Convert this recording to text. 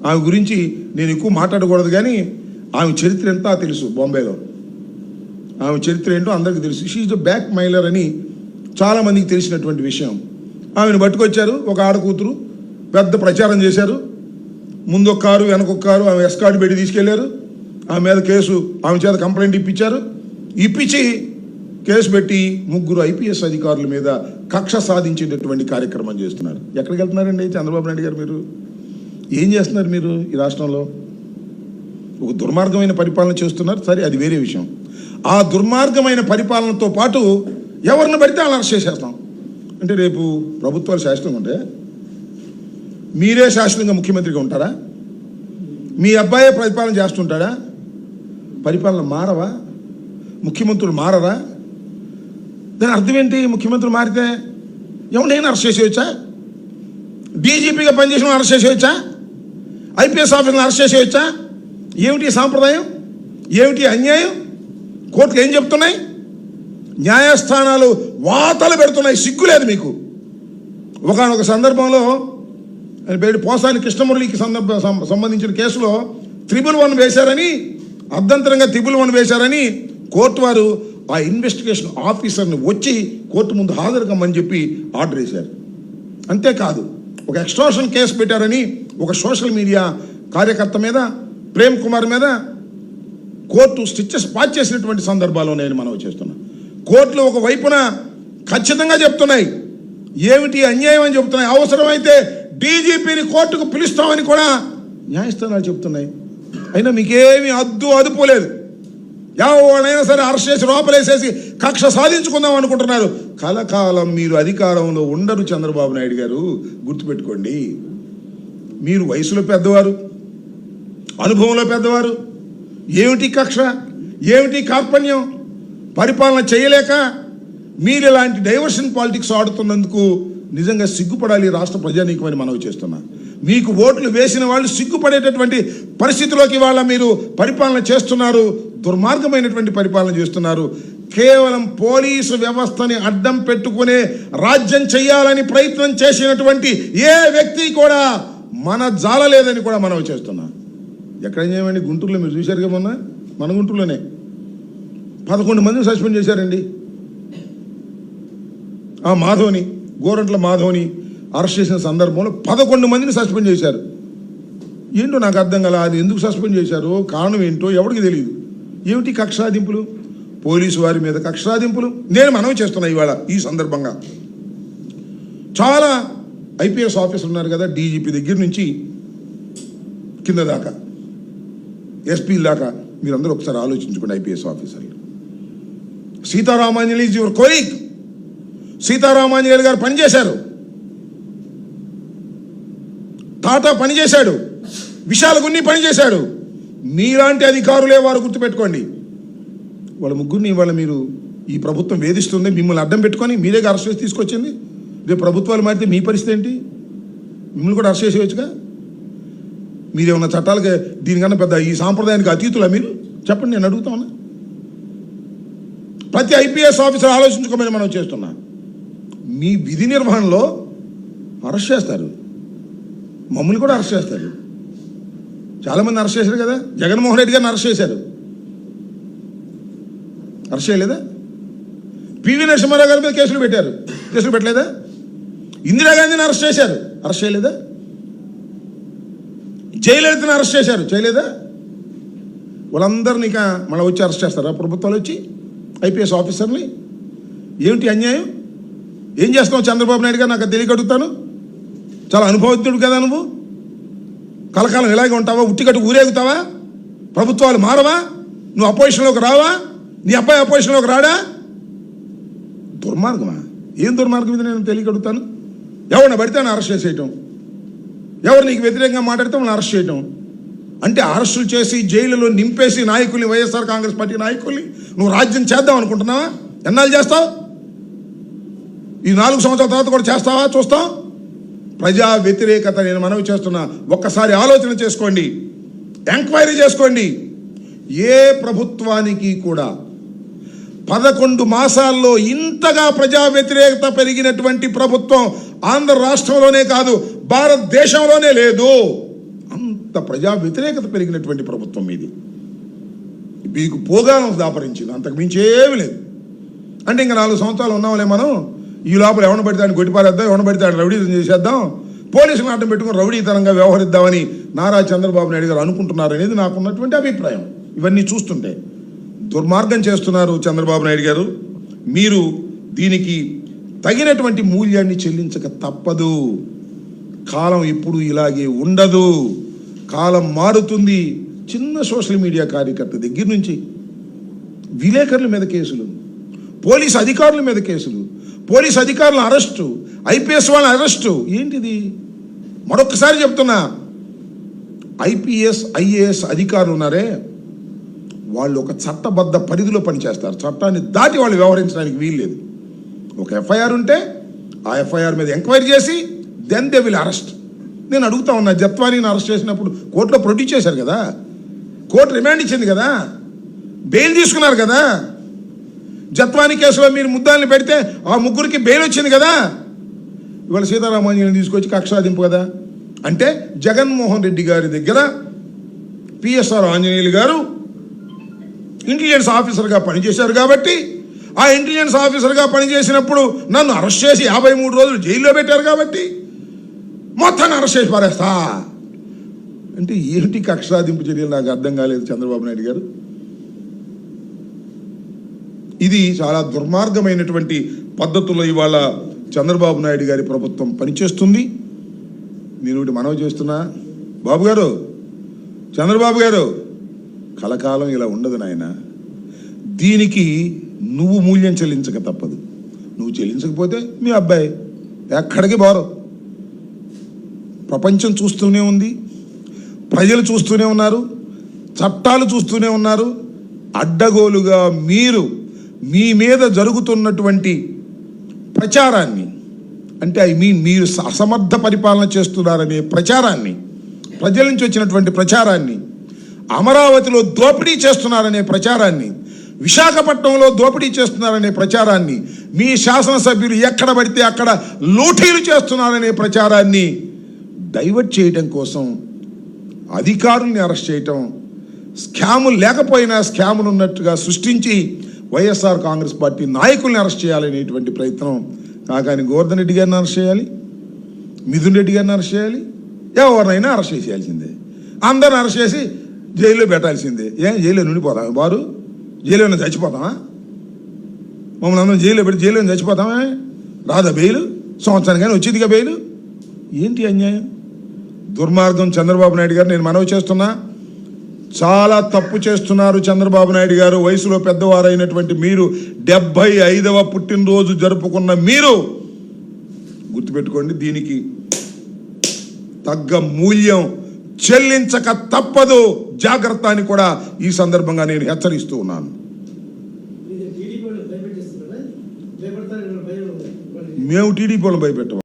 ఆమె గురించి నేను ఎక్కువ మాట్లాడకూడదు, కానీ ఆమె చరిత్ర ఎంత తెలుసు. బాంబేలో ఆమె చరిత్ర ఏంటో అందరికీ తెలుసు. షీ ఈజ్ ద బ్యాక్ మైలర్ అని చాలామందికి తెలిసినటువంటి విషయం. ఆమెను పట్టుకొచ్చారు, ఒక ఆడకూతురు, పెద్ద ప్రచారం చేశారు. ముందు ఒక కారు, వెనకొక కారు, ఆమె ఎస్కార్ట్ పెట్టి తీసుకెళ్లారు. ఆమె మీద కేసు, ఆమె చేత కంప్లైంట్ ఇప్పించారు. ఇప్పించి కేసు పెట్టి 3 IPS అధికారుల మీద కక్ష సాధించేటటువంటి కార్యక్రమం చేస్తున్నారు. ఎక్కడికి వెళ్తున్నారండి చంద్రబాబు నాయుడు గారు? మీరు ఏం చేస్తున్నారు? మీరు ఈ రాష్ట్రంలో ఒక దుర్మార్గమైన పరిపాలన చేస్తున్నారు. సరే, అది వేరే విషయం. ఆ దుర్మార్గమైన పరిపాలనతో పాటు ఎవరిని పడితే వాళ్ళని అరెస్ట్ చేసేస్తాం అంటే, రేపు ప్రభుత్వాలు శాశ్వతంగా ఉంటే మీరే శాశ్వతంగా ముఖ్యమంత్రిగా ఉంటారా? మీ అబ్బాయే పరిపాలన చేస్తుంటాడా? పరిపాలన మారవా? ముఖ్యమంత్రులు మారరా? దాని అర్థం ఏంటి? ముఖ్యమంత్రులు మారితే ఎవరైనా అరెస్ట్ చేసేయచ్చా? డీజీపీగా పనిచేసిన అరెస్ట్ చేసేయచ్చా? IPS ఆఫీసర్ని అరెస్ట్ చేసేయచ్చా? ఏమిటి సాంప్రదాయం? ఏమిటి అన్యాయం? కోర్టులు ఏం చెప్తున్నాయి? న్యాయస్థానాలు వాతలు పెడుతున్నాయి. సిగ్గులేదు మీకు? ఒకనొక సందర్భంలో ఆయన పేరు పోసాని కృష్ణమురళికి సంబంధించిన కేసులో 3+1 వేశారని, అర్ధంతరంగా 3+1 వేశారని కోర్టు వారు ఆ ఇన్వెస్టిగేషన్ ఆఫీసర్ని వచ్చి కోర్టు ముందు హాజరు కమ్మని చెప్పి ఆర్డర్ వేశారు. అంతేకాదు, ఒక ఎక్స్ట్రాషన్ కేసు పెట్టారని ఒక సోషల్ మీడియా కార్యకర్త మీద, ప్రేమ్ కుమార్ మీద కోర్టు స్టిచెస్ పాస్ చేసినటువంటి సందర్భాలు నేను మనవి చేస్తున్నా. కోర్టులు ఒక వైపున ఖచ్చితంగా చెప్తున్నాయి ఏమిటి అన్యాయం అని చెప్తున్నాయి. అవసరమైతే డీజీపీని కోర్టుకు పిలుస్తామని కూడా న్యాయస్థానాలు చెప్తున్నాయి. అయినా మీకేమీ అదుపోలేదు. ఎవరైనా సరే అరెస్ట్ చేసి లోపలేసేసి కక్ష సాధించుకుందాం అనుకుంటున్నారు. కలకాలం మీరు అధికారంలో ఉండరు చంద్రబాబు నాయుడు గారు, గుర్తుపెట్టుకోండి. మీరు వయసులో పెద్దవారు, అనుభవంలో పెద్దవారు. ఏమిటి కక్ష? ఏమిటి కార్పణ్యం? పరిపాలన చేయలేక మీరు ఇలాంటి డైవర్షన్ పాలిటిక్స్ ఆడుతున్నందుకు నిజంగా సిగ్గుపడాలి రాష్ట్ర ప్రజానీకమని మనవి చేస్తున్నా. మీకు ఓట్లు వేసిన వాళ్ళు సిగ్గుపడేటటువంటి పరిస్థితిలోకి వాళ్ళ మీరు పరిపాలన చేస్తున్నారు. దుర్మార్గమైనటువంటి పరిపాలన చేస్తున్నారు. కేవలం పోలీసు వ్యవస్థని అడ్డం పెట్టుకునే రాజ్యం చేయాలని ప్రయత్నం చేసినటువంటి ఏ వ్యక్తి కూడా మన జాలలేదని కూడా మనవి చేస్తున్నా. ఎక్కడ చేయమండి? గుంటూరులో మీరు చూశారుగా మొన్న, మన గుంటూరులోనే 11 మందిని సస్పెండ్ చేశారండి. ఆ మాధవ్ని, గోరంట్ల మాధవ్ని అరెస్ట్ చేసిన సందర్భంలో 11 మందిని సస్పెండ్ చేశారు. ఏంటో నాకు అర్థం కాల. అది ఎందుకు సస్పెండ్ చేశారో, కారణం ఏంటో ఎవరికి తెలియదు. ఏమిటి కక్షాదింపులు? పోలీసు వారి మీద కక్షాదింపులు నేను మనవి చేస్తున్నా. ఇవాళ ఈ సందర్భంగా చాలా IPS ఆఫీసర్లు ఉన్నారు కదా, డీజీపీ దగ్గర నుంచి కింద దాకా, SP దాకా, మీరందరూ ఒకసారి ఆలోచించుకోండి. IPS ఆఫీసర్లు. Seetharamanjali is your colleague. Seetharamanjali గారు పనిచేశారు, టాటా పనిచేశాడు, విశాల గున్ని పనిచేశాడు. మీలాంటి అధికారులే వారు, గుర్తుపెట్టుకోండి. వాళ్ళ ముగ్గురిని వాళ్ళ మీరు ఈ ప్రభుత్వం వేధిస్తుంది. మిమ్మల్ని అడ్డం పెట్టుకొని మీరే అరెస్ట్ చేసి తీసుకొచ్చింది. రేపు ప్రభుత్వాలు మారితే మీ పరిస్థితి ఏంటి? మిమ్మల్ని కూడా అరెస్ట్ చేసేయచ్చుగా. మీరేమన్నా చట్టాలకి దీనికన్నా పెద్ద ఈ సాంప్రదాయానికి అతీతులా మీరు? చెప్పండి, నేను అడుగుతా ఉన్నా. ప్రతి IPS ఆఫీసర్ ఆలోచించుకోమని మనం చేస్తున్నా. మీ విధి నిర్వహణలో అరెస్ట్ చేస్తారు, మమ్మల్ని కూడా అరెస్ట్ చేస్తారు. చాలామంది అరెస్ట్ చేశారు కదా. జగన్మోహన్ రెడ్డి గారిని అరెస్ట్ చేశారు, అరెస్ట్ చేయలేదా? PV నరసింహారావు గారి మీద కేసులు పెట్టారు, కేసులు పెట్టలేదా? ఇందిరాగాంధీని అరెస్ట్ చేశారు, అరెస్ట్ చేయలేదా? జయలలితని అరెస్ట్ చేశారు, చేయలేదా? వాళ్ళందరినీ ఇక మళ్ళీ వచ్చి అరెస్ట్ చేస్తారా ప్రభుత్వాలు వచ్చి IPS ఆఫీసర్ని? ఏమిటి అన్యాయం? ఏం చేస్తున్నావు చంద్రబాబు నాయుడు గారు? నాకు తెలియక అడుగుతాను. చాలా అనుభవజ్ఞుడు కదా నువ్వు. కలకాలం ఇలాగే ఉంటావా? ఉట్టికట్టు ఊరేగుతావా? ప్రభుత్వాలు మారవా? నువ్వు అపోజిషన్లోకి రావా? నీ అబ్బాయి అపోజిషన్లోకి రాడా? దుర్మార్గమా? ఏం దుర్మార్గం ఇది? నేను తెలియక అడుగుతాను. ఎవరిని పడితే అరెస్ట్ చేసేయటం, ఎవరు నీకు వ్యతిరేకంగా మాట్లాడితే వాళ్ళని అరెస్ట్ చేయటం. అంటే అరెస్టులు చేసి జైలులో నింపేసి నాయకుల్ని, వైఎస్ఆర్ కాంగ్రెస్ పార్టీ నాయకుల్ని నువ్వు రాజ్యం చేద్దాం అనుకుంటున్నావా? ఎన్నాళ్ళు చేస్తావు? ఈ 4 సంవత్సరాల తర్వాత కూడా చేస్తావా? చూస్తాం. ప్రజా వ్యతిరేకత నేను మనవి చేస్తున్నా. ఒక్కసారి ఆలోచన చేసుకోండి, ఎంక్వైరీ చేసుకోండి. ఏ ప్రభుత్వానికి కూడా 11 మాసాల్లో ఇంతగా ప్రజా వ్యతిరేకత పెరిగినటువంటి ప్రభుత్వం ఆంధ్ర రాష్ట్రంలోనే కాదు, భారతదేశంలోనే లేదు. అంత ప్రజా వ్యతిరేకత పెరిగినటువంటి ప్రభుత్వం మీది. మీకు పోగానం దాపరించింది, అంతకు మించి ఏమీ లేదు. అంటే ఇంకా 4 సంవత్సరాలు ఉన్నాంలే మనం, ఈ లోపల ఎవరిని పడితే ఆయన కొట్టిపారేద్దాం, ఎవరిని పడితే ఆయన రౌడీతనం చేసేద్దాం, పోలీసులను అడ్డం పెట్టుకుని రౌడీతనంగా వ్యవహరిద్దామని నారా చంద్రబాబు నాయుడు గారు అనుకుంటున్నారనేది నాకున్నటువంటి అభిప్రాయం. ఇవన్నీ చూస్తుంటే దుర్మార్గం చేస్తున్నారు చంద్రబాబు నాయుడు గారు. మీరు దీనికి తగినటువంటి మూల్యాన్ని చెల్లించక తప్పదు. కాలం ఇప్పుడు ఇలాగే ఉండదు, కాలం మారుతుంది. చిన్న సోషల్ మీడియా కార్యకర్త దగ్గర నుంచి విలేకరుల మీద కేసులు, పోలీసు అధికారుల మీద కేసులు, పోలీసు అధికారుల అరెస్టు, ఐపీఎస్ వాళ్ళ అరెస్టు. ఏంటిది? మరొకసారి చెప్తున్నా, ఐపీఎస్ ఐఏఎస్ అధికారులు ఉన్నారే, వాళ్ళు ఒక చట్టబద్ధ పరిధిలో పనిచేస్తారు. చట్టాన్ని దాటి వాళ్ళు వ్యవహరించడానికి వీల్లేదు. ఒక ఎఫ్ఐఆర్ ఉంటే ఆ ఎఫ్ఐఆర్ మీద ఎంక్వైరీ చేసి దెన్ దే విల్ అరెస్ట్. నేను అడుగుతా ఉన్నా, జత్వానీని అరెస్ట్ చేసినప్పుడు కోర్టులో ప్రొడ్యూస్ చేశారు కదా, కోర్టు రిమాండ్ ఇచ్చింది కదా, బెయిల్ తీసుకున్నారు కదా. జత్వానీ కేసులో మీరు ముద్దాల్ని పెడితే ఆ ముగ్గురికి బెయిల్ వచ్చింది కదా. ఇవాళ సీతారామాంజలిని తీసుకొచ్చి కక్షాదింపు కదా. అంటే జగన్మోహన్ రెడ్డి గారి దగ్గర పిఎస్ఆర్ ఆంజనేయులు గారు ఇంటెలిజెన్స్ ఆఫీసర్గా పనిచేశారు కాబట్టి, ఆ ఇంటెలిజెన్స్ ఆఫీసర్గా పనిచేసినప్పుడు నన్ను అరెస్ట్ చేసి 53 రోజులు జైల్లో పెట్టారు కాబట్టి మొత్తాన్ని అరెస్ట్ చేసి పారేస్తా అంటే ఏంటి కక్షాదింపు చర్యలు? నాకు అర్థం కాలేదు చంద్రబాబు నాయుడు గారు. ఇది చాలా దుర్మార్గమైనటువంటి పద్ధతుల్లో ఇవాళ చంద్రబాబు నాయుడు గారి ప్రభుత్వం పనిచేస్తుంది. నేను ఒకటి మనవి చేస్తున్నా, బాబు గారు, చంద్రబాబు గారు, కలకాలం ఇలా ఉండదు నాయన. దీనికి నువ్వు మూల్యం చెల్లించక తప్పదు. నువ్వు చెల్లించకపోతే మీ అబ్బాయి ఎక్కడికి బారు. ప్రపంచం చూస్తూనే ఉంది, ప్రజలు చూస్తూనే ఉన్నారు, చట్టాలు చూస్తూనే ఉన్నారు. అడ్డగోలుగా మీరు మీ మీద జరుగుతున్నటువంటి ప్రచారాన్ని, అంటే ఐ మీన్ మీరు అసమర్థ పరిపాలన చేస్తున్నారనే ప్రచారాన్ని, ప్రజల నుంచి వచ్చినటువంటి ప్రచారాన్ని, అమరావతిలో దోపిడీ చేస్తున్నారనే ప్రచారాన్ని, విశాఖపట్నంలో దోపిడీ చేస్తున్నారనే ప్రచారాన్ని, మీ శాసనసభ్యులు ఎక్కడ పడితే అక్కడ లూటీలు చేస్తున్నారనే ప్రచారాన్ని డైవర్ట్ చేయడం కోసం అధికారుల్ని అరెస్ట్ చేయటం, స్కాములు లేకపోయినా స్కాములు ఉన్నట్టుగా సృష్టించి వైఎస్ఆర్ కాంగ్రెస్ పార్టీ నాయకుల్ని అరెస్ట్ చేయాలనేటువంటి ప్రయత్నం. కాకాని గోవర్ధన్ రెడ్డి గారిని అరెస్ట్ చేయాలి, మిథున్ రెడ్డి గారిని అరెస్ట్ చేయాలి, ఎవరినైనా అరెస్ట్ చేయాల్సిందే. అందరిని అరెస్ట్ చేసి జైల్లో పెట్టాల్సిందే. జైల్లో నుండిపోతాం వారు? జైల్లో చచ్చిపోతామా? మమ్మల్ని అందరం జైల్లో పెట్టి జైల్లో చచ్చిపోతామా? రాదా బెయిల్? సంవత్సరానికైనా వచ్చిందిగా బెయిల్. ఏంటి అన్యాయం, దుర్మార్గం? చంద్రబాబు నాయుడు గారు, నేను మనవి చేస్తున్నా, చాలా తప్పు చేస్తున్నారు చంద్రబాబు నాయుడు గారు. వయసులో పెద్దవారైనటువంటి మీరు, 75వ పుట్టినరోజు జరుపుకున్న మీరు గుర్తుపెట్టుకోండి, దీనికి తగ్గ మూల్యం చెల్లించక తప్పదు. జాగ్రత్త అని కూడా ఈ సందర్భంగా నేను హెచ్చరిస్తూ ఉన్నాను. మేము టీడీపీ వాళ్ళని భయపెట్టాం.